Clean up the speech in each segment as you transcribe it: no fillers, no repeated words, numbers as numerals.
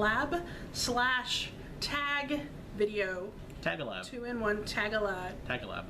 collab slash tag video. Tag-a-lab. 2-in-1 tag-a-lab. Tag-a-lab.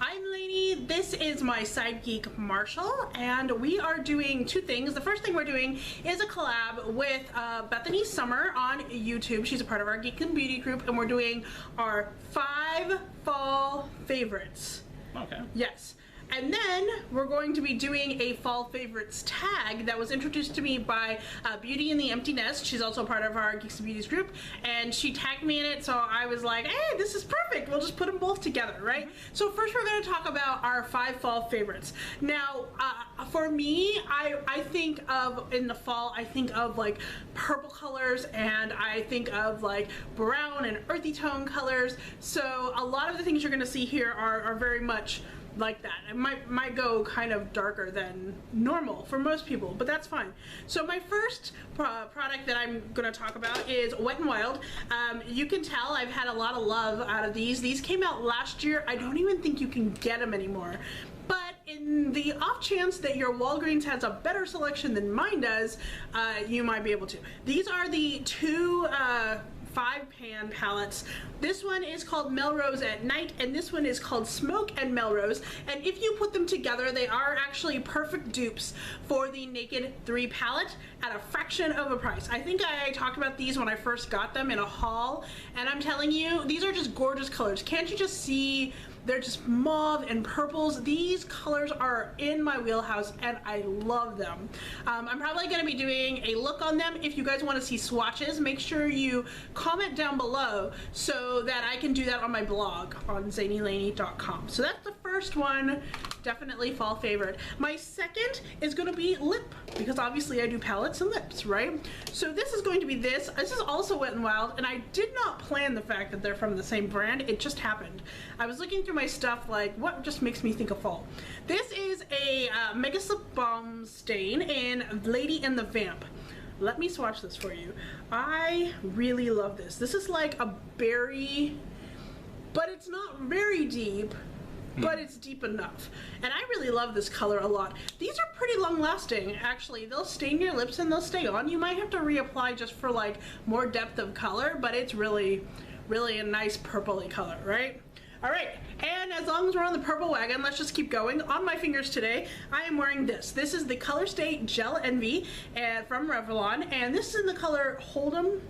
I'm Laney, this is my side geek Marshall, and we are doing two things. The first thing we're doing is a collab with Bethany Summer on YouTube. She's a part of our Geek and Beauty group, and we're doing our 5 fall favorites. Okay. Yes. And then we're going to be doing a fall favorites tag that was introduced to me by Beauty in the Empty Nest. She's also part of our Geeks and Beauties group, and she tagged me in it, so I was like, hey, this is perfect. We'll just put them both together, right? So first we're going to talk about our 5 fall favorites. Now, for me, I think of, in the fall, I think of like purple colors, and I think of like brown and earthy tone colors. So a lot of the things you're going to see here are very much like that. It might go kind of darker than normal for most people, but that's fine. So my first product that I'm going to talk about is Wet n Wild. You can tell I've had a lot of love out of these. These came out last year. I don't even think you can get them anymore. But in the off chance that your Walgreens has a better selection than mine does, you might be able to. These are the two 5-pan palettes. This one is called Melrose at Night, and this one is called Smoke and Melrose. And if you put them together, they are actually perfect dupes for the Naked 3 palette at a fraction of a price. I think I talked about these when I first got them in a haul, and I'm telling you, these are just gorgeous colors. Can't you just see? They're just mauve and purples. These colors are in my wheelhouse and I love them. I'm probably going to be doing a look on them. If you guys want to see swatches, make sure you comment down below so that I can do that on my blog on ZaineyLaney.com. So that's the first one, definitely fall favorite. My second is going to be lip, because obviously I do palettes and lips, right? So this is going to be this. This is also Wet n Wild, and I did not plan the fact that they're from the same brand. It just happened. I was looking through my stuff like, what just makes me think of fall? This is a Mega Slip Balm stain in Lady and the Vamp. Let me swatch this for you. I really love this. This is like a berry, but it's not very deep, but it's deep enough. And I really love this color a lot. These are pretty long lasting, actually. They'll stain your lips and they'll stay on. You might have to reapply just for like more depth of color, but it's really, really a nice purpley color, right? All right, and as long as we're on the purple wagon, let's just keep going. On my fingers today, I am wearing this. This is the Color Stay Gel Envy from Revlon, and this is in the color Hold'em.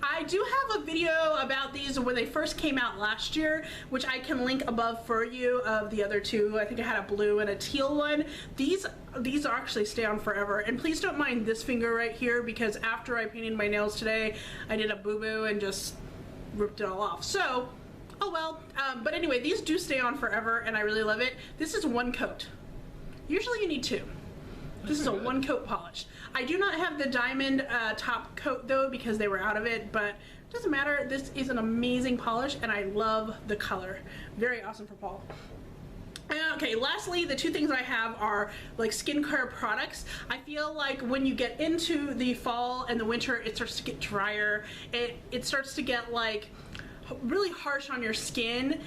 I do have a video about these when they first came out last year, which I can link above for you, of the other two. I think I had a blue and a teal one. These actually stay on forever, and please don't mind this finger right here, because after I painted my nails today, I did a boo-boo and just ripped it all off. So, oh well, but anyway, these do stay on forever and I really love it. This is 1 coat. Usually you need 2. This is a 1 coat polish. I do not have the diamond top coat though, because they were out of it, but it doesn't matter. This is an amazing polish and I love the color. Very awesome for fall. Okay, lastly, the 2 things I have are like skincare products. I feel like when you get into the fall and the winter, it starts to get drier. It starts to get like really harsh on your skin.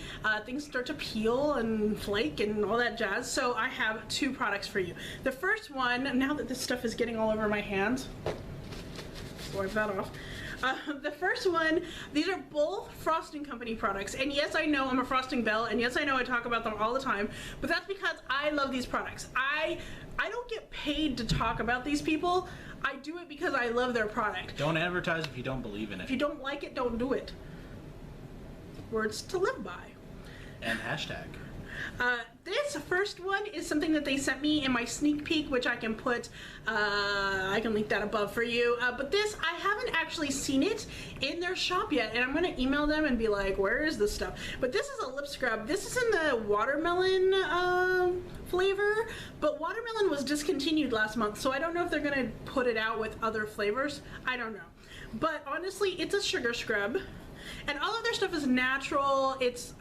Things start to peel and flake and all that jazz. So I have 2 products for you. The first one, now that this stuff is getting all over my hands, wipe that off. The first one, these are both Frosting Company products, and yes, I know I'm a Frosting Belle, and yes, I know I talk about them all the time, but that's because I love these products. I don't get paid to talk about these people. I do it because I love their product. Don't advertise if you don't believe in it. If you don't like it, don't do it. Words to live by. And hashtag. This first one is something that they sent me in my sneak peek, which I can put, I can link that above for you. But this, I haven't actually seen it in their shop yet, and I'm going to email them and be like, where is this stuff? But this is a lip scrub. This is in the watermelon flavor, but watermelon was discontinued last month, so I don't know if they're going to put it out with other flavors. I don't know. But honestly, it's a sugar scrub. And all of their stuff is natural. It's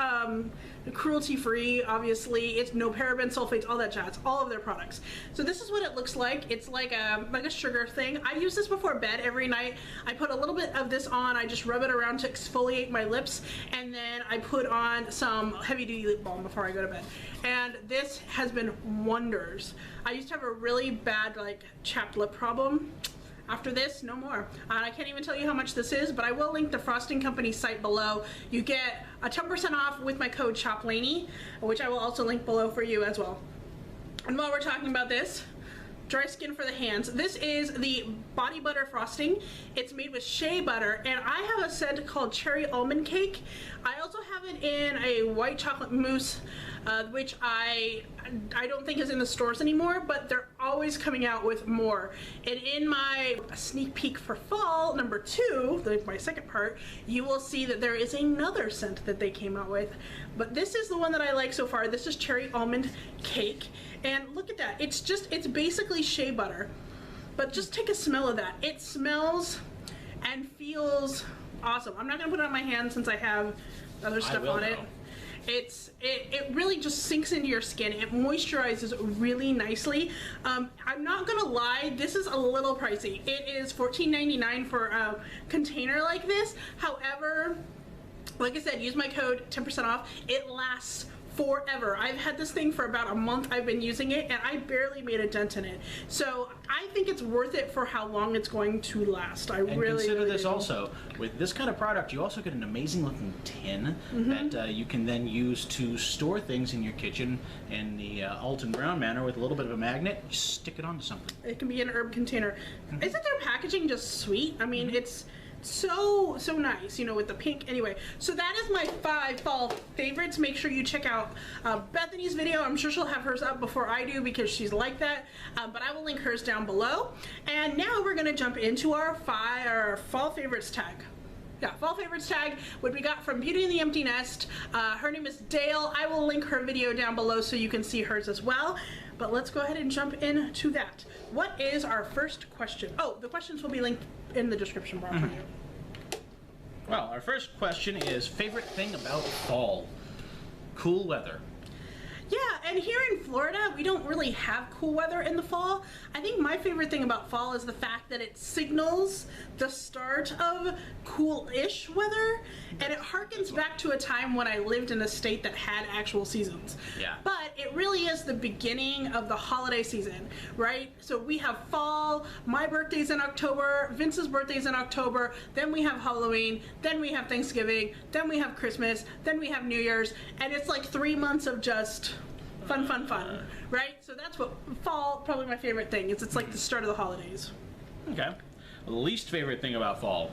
cruelty-free, obviously. It's no parabens, sulfates, all that jazz. All of their products. So this is what it looks like. It's like a sugar thing. I use this before bed every night. I put a little bit of this on. I just rub it around to exfoliate my lips, and then I put on some heavy-duty lip balm before I go to bed. And this has been wonders. I used to have a really bad, like, chapped lip problem. After this, no more. I can't even tell you how much this is, but I will link the Frosting Company site below. You get a 10% off with my code SHOPLANEY, which I will also link below for you as well. And while we're talking about this, dry skin for the hands. This is the body butter frosting. It's made with shea butter, and I have a scent called Cherry Almond Cake. I also have it in a white chocolate mousse, which I don't think is in the stores anymore, but they're always coming out with more. And in my sneak peek for fall, number 2, my second part, you will see that there is another scent that they came out with. But this is the one that I like so far. This is Cherry Almond Cake. And look at that. It's basically shea butter. But just take a smell of that. It smells and feels awesome. I'm not going to put it on my hand since I have other stuff on it. It really just sinks into your skin. It moisturizes really nicely. I'm not gonna lie, this is a little pricey. It is $14.99 for a container like this. However, like I said, use my code 10% off. It lasts forever. I've had this thing for about a month. I've been using it and I barely made a dent in it. So I think it's worth it for how long it's going to last. And consider this also, with this kind of product, you also get an amazing looking tin that you can then use to store things in your kitchen in the Alton Brown manner with a little bit of a magnet. You stick it onto something. It can be an herb container. Isn't their packaging just sweet? I mean, it's so nice, you know, with the pink. Anyway, so that is my 5 fall favorites. Make sure you check out Bethany's video. I'm sure she'll have hers up before I do because she's like that, but I will link hers down below. And now we're gonna jump into our fall favorites tag. Yeah, fall favorites tag, what we got from Beauty in the Empty Nest. Her name is Dale. I will link her video down below so you can see hers as well. But let's go ahead and jump into that. What is our first question? Oh, the questions will be linked in the description bar for you. Well, our first question is favorite thing about fall? Cool weather. Yeah, and here in Florida, we don't really have cool weather in the fall. I think my favorite thing about fall is the fact that it signals the start of cool-ish weather, and it harkens back to a time when I lived in a state that had actual seasons. Yeah. But it really is the beginning of the holiday season, right? So we have fall, my birthday's in October, Vince's birthday's in October, then we have Halloween, then we have Thanksgiving, then we have Christmas, then we have New Year's, and it's like 3 months of just fun, right? So that's what fall, probably my favorite thing, is it's like the start of the holidays. Okay. Least favorite thing about fall?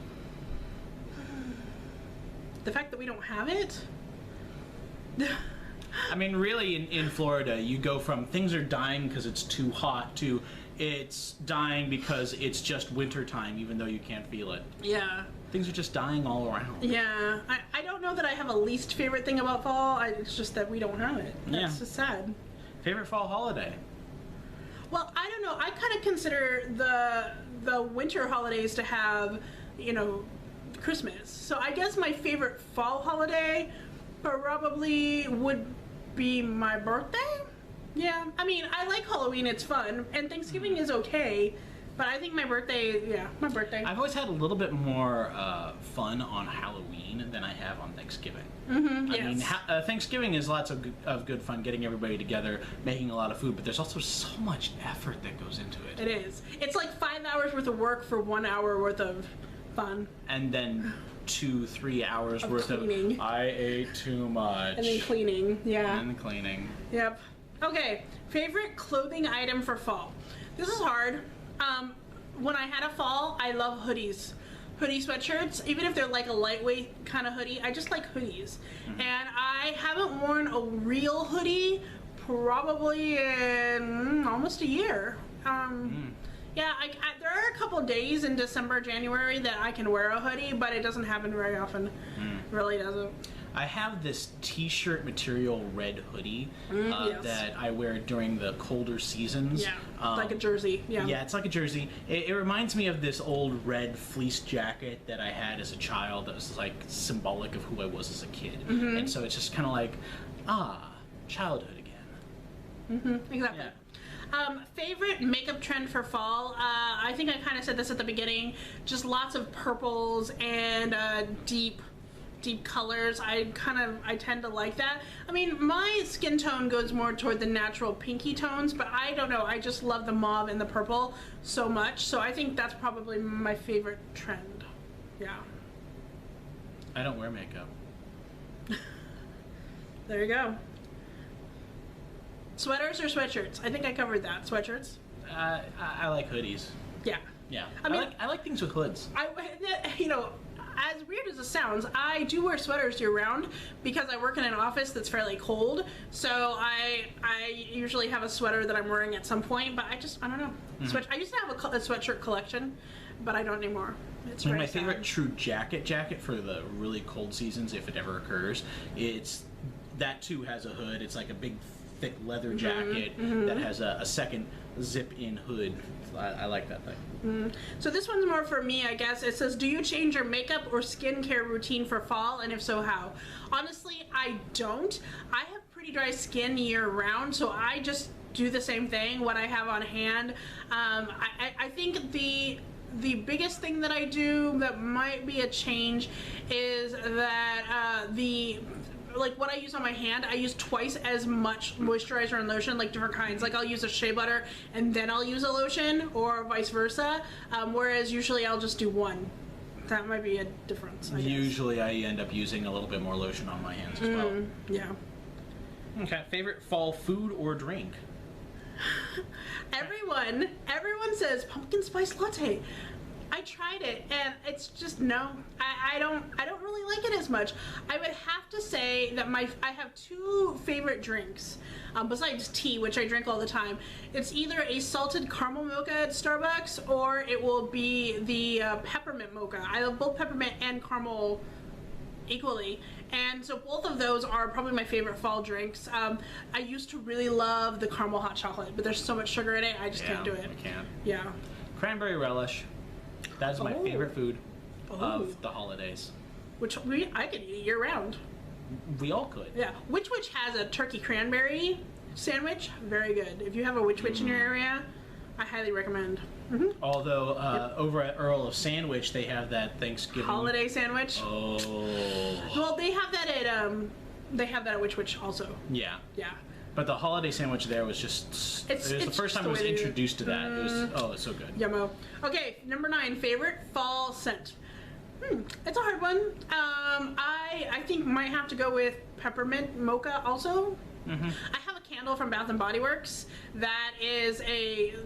The fact that we don't have it? I mean, really, in Florida, you go from things are dying because it's too hot to it's dying because it's just winter time, even though you can't feel it. Yeah. Things are just dying all around. Yeah. I don't know that I have a least favorite thing about fall. It's just that we don't have it. That's just sad. Favorite fall holiday? Well, I don't know. I kind of consider the winter holidays to have, you know, Christmas. So I guess my favorite fall holiday probably would be my birthday. Yeah, I mean, I like Halloween, it's fun, and Thanksgiving is okay, but I think my birthday, yeah, my birthday. I've always had a little bit more fun on Halloween than I have on Thanksgiving. Yes. I mean, Thanksgiving is lots of good fun, getting everybody together, making a lot of food, but there's also so much effort that goes into it. It is. It's like 5 hours worth of work for 1 hour worth of fun. And then 2-3 hours of worth cleaning. of I ate too much. And then cleaning, yeah. And cleaning. Yep. Okay, favorite clothing item for fall. This is hard. When I had a fall, I love hoodies. Hoodie sweatshirts, even if they're like a lightweight kind of hoodie, I just like hoodies. And I haven't worn a real hoodie probably in almost a year. Yeah, there are a couple days in December, January that I can wear a hoodie, but it doesn't happen very often. It really doesn't. I have this t-shirt material red hoodie Yes. that I wear during the colder seasons. Yeah, like a jersey. Yeah. Yeah, it's like a jersey. It reminds me of this old red fleece jacket that I had as a child that was like symbolic of who I was as a kid. And so it's just kind of like, childhood again. Exactly. Yeah. Favorite makeup trend for fall? I think I kind of said this at the beginning. Just lots of purples and deep deep colors. I tend to like that. I mean, my skin tone goes more toward the natural pinky tones, but I don't know. I just love the mauve and the purple so much. So I think that's probably my favorite trend. Yeah. I don't wear makeup. There you go. Sweaters or sweatshirts? I think I covered that. Sweatshirts? I like hoodies. Yeah. Yeah. I mean, I like things with hoods. You know, as weird as it sounds, I do wear sweaters year round because I work in an office that's fairly cold. So I usually have a sweater that I'm wearing at some point, but I don't know. Mm-hmm. I used to have a sweatshirt collection, but I don't anymore. It's One of very my favorite sad. true jacket for the really cold seasons, if it ever occurs. That too has a hood. It's like a big thick leather jacket that has a second zip-in hood. I like that thing. So this one's more for me, I guess. It says, do you change your makeup or skincare routine for fall, and if so, how? Honestly, I don't. I have pretty dry skin year round, so I just do the same thing, what I have on hand. I think the biggest thing that I do that might be a change is that like what I use on my hand, I use twice as much moisturizer and lotion, like different kinds. Like I'll use a shea butter and then I'll use a lotion, or vice versa. Whereas usually I'll just do one. That might be a difference, I guess. Usually I end up using a little bit more lotion on my hands as well. Yeah. Okay. Favorite fall food or drink? Everyone says pumpkin spice latte. I tried it and it's just no. I don't really like it as much. I would have to say that I have two favorite drinks besides tea, which I drink all the time. It's either a salted caramel mocha at Starbucks, or it will be the peppermint mocha. I love both peppermint and caramel equally, and so both of those are probably my favorite fall drinks. I used to really love the caramel hot chocolate, but there's so much sugar in it, I just can't do it. I can't. Yeah. Cranberry relish. That is my Oh. favorite food Oh. of the holidays. Which I could eat year round. We all could. Yeah. Witch has a turkey cranberry sandwich. Very good. If you have a Witch in your area, I highly recommend. Although over at Earl of Sandwich, they have that Thanksgiving Holiday sandwich. Oh. Well, they have that at Witch also. Yeah. Yeah. But the holiday sandwich there was just... It's the first time I the was way they do it. introduced to that. It was, it's so good. Yummo. Okay, number 9, favorite fall scent. It's a hard one. I think might have to go with peppermint mocha also. I have a candle from Bath and Body Works that is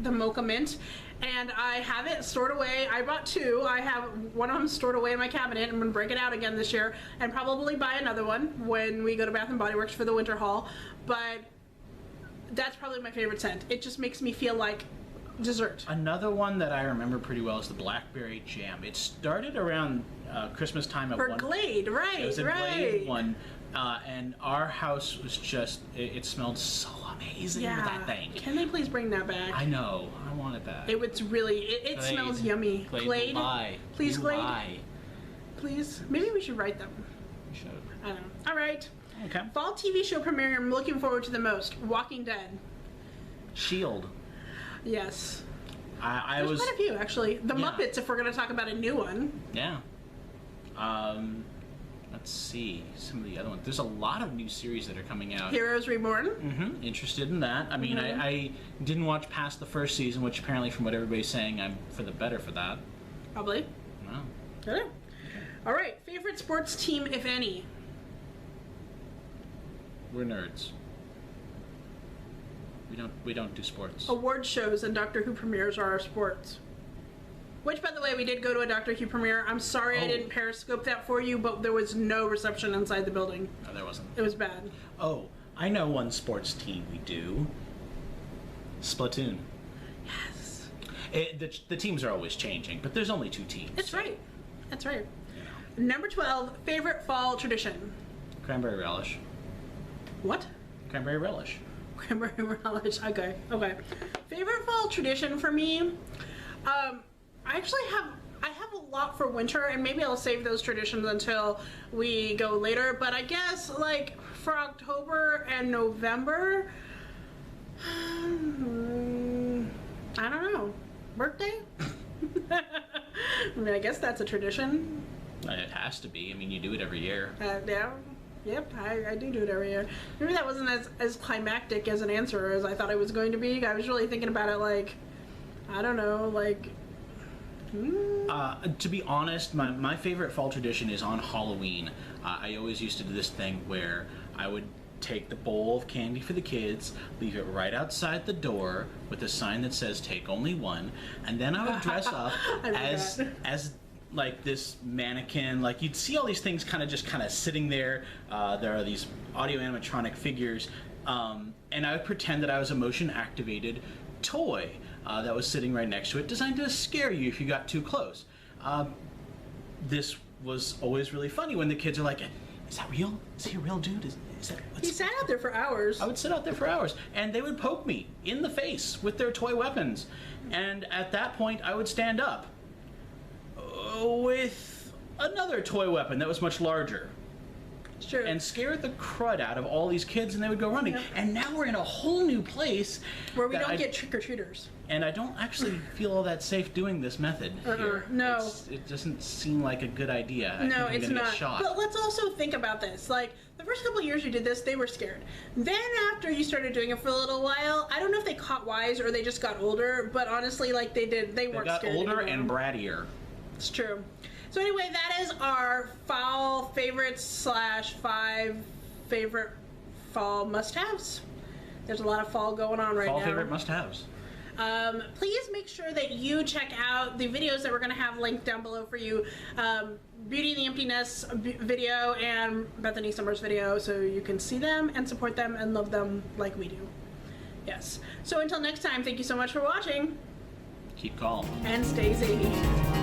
the mocha mint, and I have it stored away. I bought 2. I have one of them stored away in my cabinet. I'm gonna break it out again this year and probably buy another one when we go to Bath and Body Works for the winter haul. But that's probably my favorite scent. It just makes me feel like dessert. Another one that I remember pretty well is the blackberry jam. It started around Christmas time. For Glade, right? It was a Glade one, and our house was just, it smelled so amazing with that thing. Can they please bring that back? I know. I wanted that. It Glade. smells yummy. Glade. Lie. Please, You Glade. lie. Please. Maybe we should write them. You should. I don't know. All right. Okay. Fall TV show premiere I'm looking forward to the most. Walking Dead. Shield. Yes. I There's was. quite a few actually. The Yeah. Muppets, if we're going to talk about a new one. Yeah. Let's see some of the other ones. There's a lot of new series that are coming out. Heroes Reborn. Interested in that. I mean, I didn't watch past the first season, which apparently, from what everybody's saying, I'm for the better for that. Probably. Wow. Okay. All right. Favorite sports team, if any. We're nerds. We don't do sports. Award shows and Doctor Who premieres are our sports. Which, by the way, we did go to a Doctor Who premiere. I'm sorry I didn't periscope that for you, but there was no reception inside the building. No, there wasn't. It was bad. Oh, I know one sports team we do. Splatoon. Yes. The teams are always changing, but there's only 2 teams. That's right. That's right. You know. Number 12, favorite fall tradition. Cranberry relish. What? Cranberry relish. Cranberry relish. Okay. Favorite fall tradition for me. I actually have a lot for winter, and maybe I'll save those traditions until we go later. But I guess like for October and November, I don't know. Birthday? I mean, I guess that's a tradition. It has to be. I mean, you do it every year. Yeah. Yep, I do it every year. Maybe that wasn't as climactic as an answer as I thought it was going to be. I was really thinking about it like, I don't know, like... To be honest, my favorite fall tradition is on Halloween. I always used to do this thing where I would take the bowl of candy for the kids, leave it right outside the door with a sign that says "Take only one," and then I would dress up as like this mannequin. Like you'd see all these things kind of sitting there. There are these audio animatronic figures, and I would pretend that I was a motion activated toy that was sitting right next to it, designed to scare you if you got too close. This was always really funny when the kids are like, "Is that real? Is he a real dude? Is that?" He sat out there for hours. I would sit out there for hours, and they would poke me in the face with their toy weapons, and at that point I would stand up with another toy weapon that was much larger. Sure. And scare the crud out of all these kids, and they would go running. Yep. And now we're in a whole new place where we don't get trick-or-treaters. And I don't actually feel all that safe doing this method here. No. It doesn't seem like a good idea. No, I think it's I'm gonna not. get shot. But let's also think about this. Like, the first couple of years you did this, they were scared. Then after you started doing it for a little while, I don't know if they caught wise or they just got older, but honestly, like, they weren't got scared older anymore. and brattier. It's true. So anyway, that is our fall favorites / 5 favorite fall must-haves. There's a lot of fall going on right now. Fall favorite must-haves. Please make sure that you check out the videos that we're going to have linked down below for you. Beauty in the Empty Nest video and Bethany Summers video, so you can see them and support them and love them like we do. Yes. So until next time, thank you so much for watching. Keep calm. And stay zany.